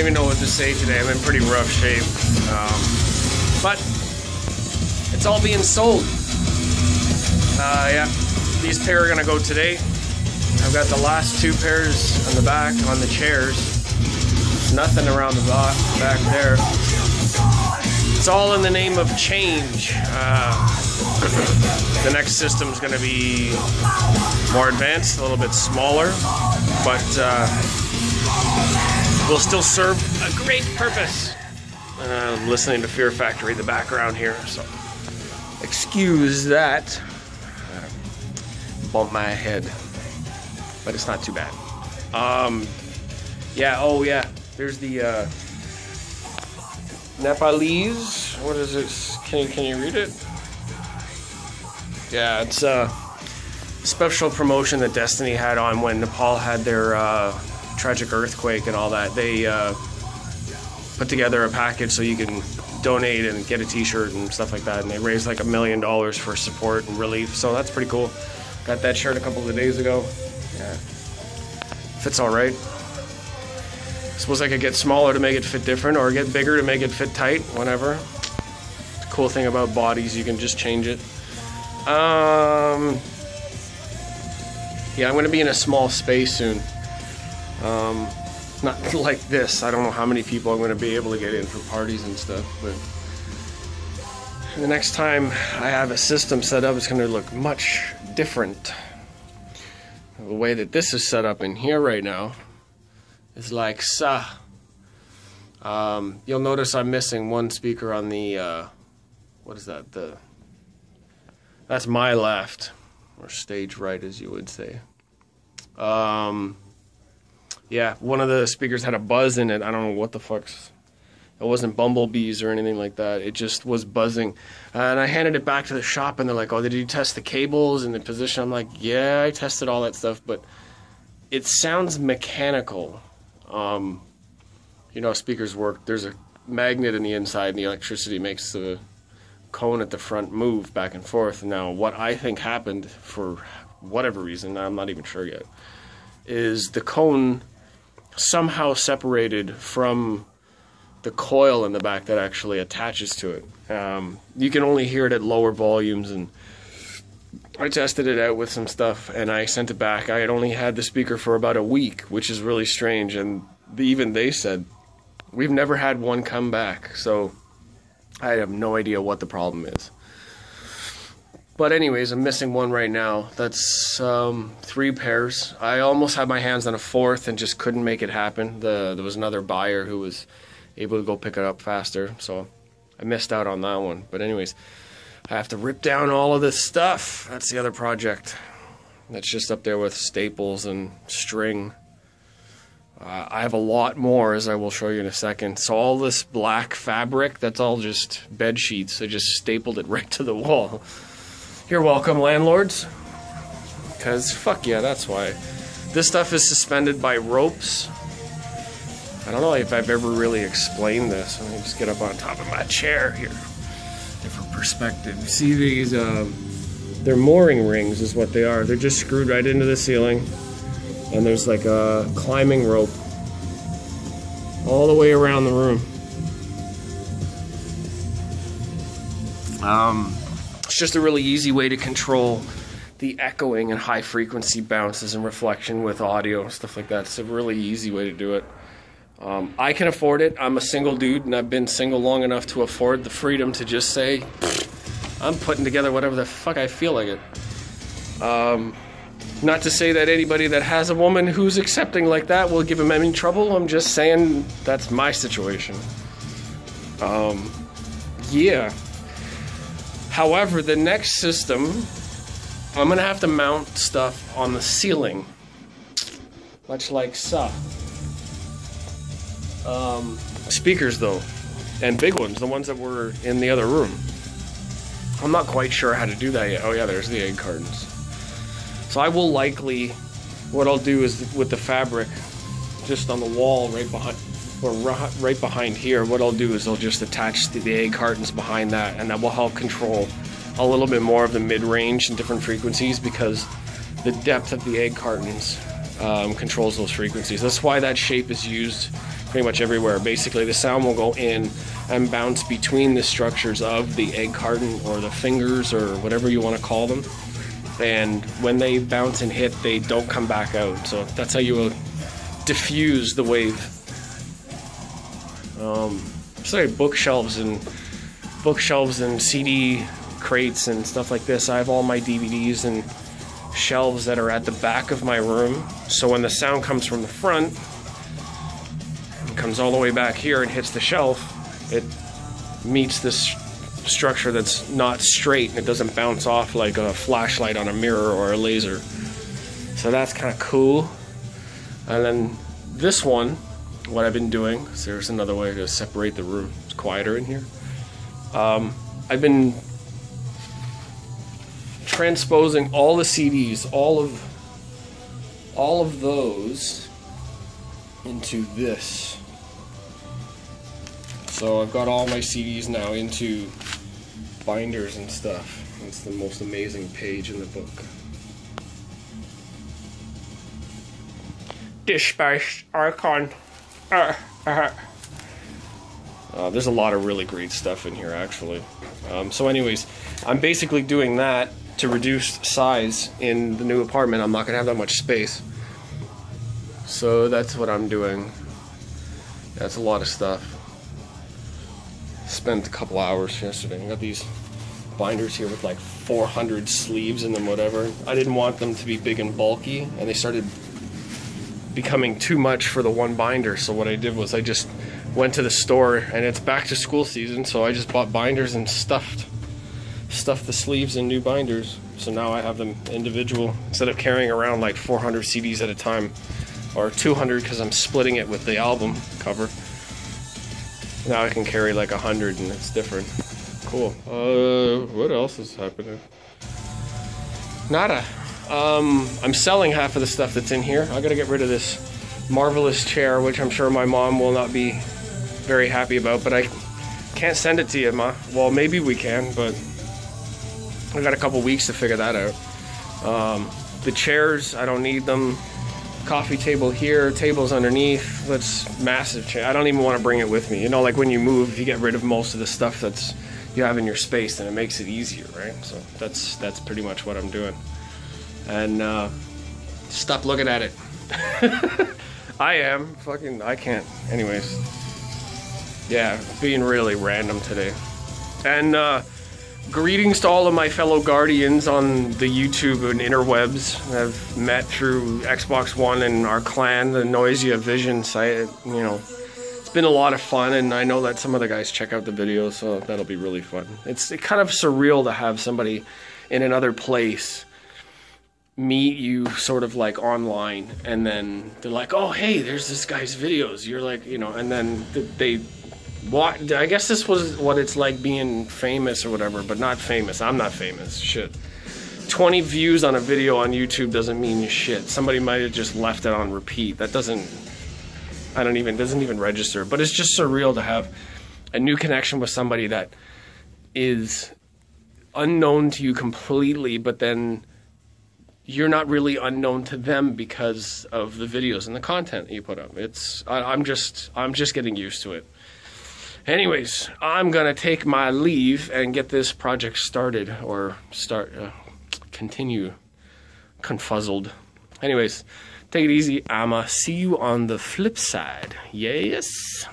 even know what to say today. I'm in pretty rough shape. But it's all being sold. Yeah, these pair are gonna go today. I've got the last 2 pairs on the back on the chairs. Nothing around the back there. It's all in the name of change. The next system's gonna be more advanced, a little bit smaller, but will still serve a great purpose. I'm listening to Fear Factory in the background here, so excuse that. Bump my head, but it's not too bad. Yeah, oh yeah, there's the Nepalese, what is it? Can you read it? Yeah, it's a special promotion that Destiny had on when Nepal had their tragic earthquake and all that. They put together a package so you can donate and get a t-shirt and stuff like that, and they raised like $1 million for support and relief, so that's pretty cool. Got that shirt a couple of days ago. Yeah, fits all right. Suppose I could get smaller to make it fit different, or get bigger to make it fit tight, whatever. The cool thing about bodies, you can just change it. Yeah, I'm gonna be in a small space soon. Not like this. I don't know how many people I'm gonna be able to get in for parties and stuff, but the next time I have a system set up, it's gonna look much different. The way that this is set up in here right now is like so. You'll notice I'm missing one speaker on the what is that? That's my left, or stage right, as you would say. Yeah, one of the speakers had a buzz in it. I don't know what the fuck's. It wasn't bumblebees or anything like that. It just was buzzing. And I handed it back to the shop, and they're like, "Oh, did you test the cables and the position?" I'm like, "Yeah, I tested all that stuff, but it sounds mechanical." You know how speakers work. There's a magnet in the inside, and the electricity makes the cone at the front move back and forth. Now, what I think happened, for whatever reason, I'm not even sure yet, is the cone somehow separated from the coil in the back that actually attaches to it. You can only hear it at lower volumes, and I tested it out with some stuff, and I sent it back. I had only had the speaker for about a week, which is really strange, and even they said, we've never had one come back, so I have no idea what the problem is. But anyways, I'm missing one right now. That's 3 pairs. I almost had my hands on a 4th and just couldn't make it happen. There was another buyer who was able to go pick it up faster, so I missed out on that one. But anyways, I have to rip down all of this stuff. That's the other project. That's just up there with staples and string. I have a lot more, as I will show you in a second. So all this black fabric, that's all just bed sheets. I just stapled it right to the wall. You're welcome, landlords. Because fuck yeah, that's why. This stuff is suspended by ropes. I don't know if I've ever really explained this. Let me just get up on top of my chair here. Different perspective. You see these, they're mooring rings is what they are. They're just screwed right into the ceiling. And there's like a climbing rope all the way around the room. It's just a really easy way to control the echoing and high frequency bounces and reflection with audio and stuff like that. It's a really easy way to do it. I can afford it. I'm a single dude, and I've been single long enough to afford the freedom to just say, I'm putting together whatever the fuck I feel like it. Not to say that anybody that has a woman who's accepting like that will give him any trouble. I'm just saying that's my situation. Yeah. However, the next system, I'm going to have to mount stuff on the ceiling. Much like so. Speakers, though. And big ones, the ones that were in the other room. I'm not quite sure how to do that yet. Oh yeah, there's the egg cartons. So I will likely, what I'll do is with the fabric just on the wall right behind, or right behind here, what I'll do is I'll just attach the egg cartons behind that, and that will help control a little bit more of the mid-range and different frequencies, because the depth of the egg cartons controls those frequencies. That's why that shape is used pretty much everywhere. Basically, the sound will go in and bounce between the structures of the egg carton or the fingers or whatever you want to call them. And when they bounce and hit, they don't come back out. So that's how you will diffuse the wave. Sorry, bookshelves and CD crates and stuff like this. I have all my DVDs and shelves that are at the back of my room. So when the sound comes from the front, it comes all the way back here and hits the shelf, it meets this structure that's not straight and it doesn't bounce off like a flashlight on a mirror or a laser. So that's kind of cool. And then this one, what I've been doing, so there's another way to separate the room. It's quieter in here. I've been transposing all the CDs, all of those into this. So I've got all my CDs now into binders and stuff. It's the most amazing page in the book. Dispatch Archon. There's a lot of really great stuff in here, actually. So anyways, I'm basically doing that to reduce size in the new apartment. I'm not going to have that much space. So that's what I'm doing. That's a lot of stuff. Spent a couple hours yesterday. I got these binders here with like 400 sleeves in them, whatever. I didn't want them to be big and bulky, and they started becoming too much for the one binder. So what I did was I just went to the store, and it's back to school season, so I just bought binders and stuffed the sleeves in new binders. So now I have them individual instead of carrying around like 400 CDs at a time, or 200 because I'm splitting it with the album cover. Now I can carry like 100 and it's different. Cool. What else is happening? Nada. I'm selling half of the stuff that's in here. I gotta get rid of this marvelous chair, which I'm sure my mom will not be very happy about, but I can't send it to you, Ma. Well, maybe we can, but I got a couple weeks to figure that out. The chairs, I don't need them. Coffee table here, tables underneath. That's massive chair. I don't even want to bring it with me. You know, like when you move, you get rid of most of the stuff that's you have in your space, and it makes it easier, right? So that's pretty much what I'm doing. And stop looking at it. I am I can't. Anyways, yeah, being really random today. And greetings to all of my fellow guardians on the YouTube and interwebs I've met through Xbox One and our clan, the Noisia Vision site. You know, it's been a lot of fun, and I know that some of the guys check out the videos, so that'll be really fun. It's kind of surreal to have somebody in another place meet you sort of like online, and then they're like, oh hey, there's this guy's videos. You're like, you know, and then I guess this was what it's like being famous or whatever, but not famous. I'm not famous. Shit. 20 views on a video on YouTube doesn't mean shit. Somebody might have just left it on repeat. That doesn't even register. But it's just surreal to have a new connection with somebody that is unknown to you completely, but then you're not really unknown to them because of the videos and the content that you put up. I'm just getting used to it. Anyways, I'm gonna take my leave and get this project started, or continue confuzzled. Anyways, take it easy. I'ma see you on the flip side. Yes.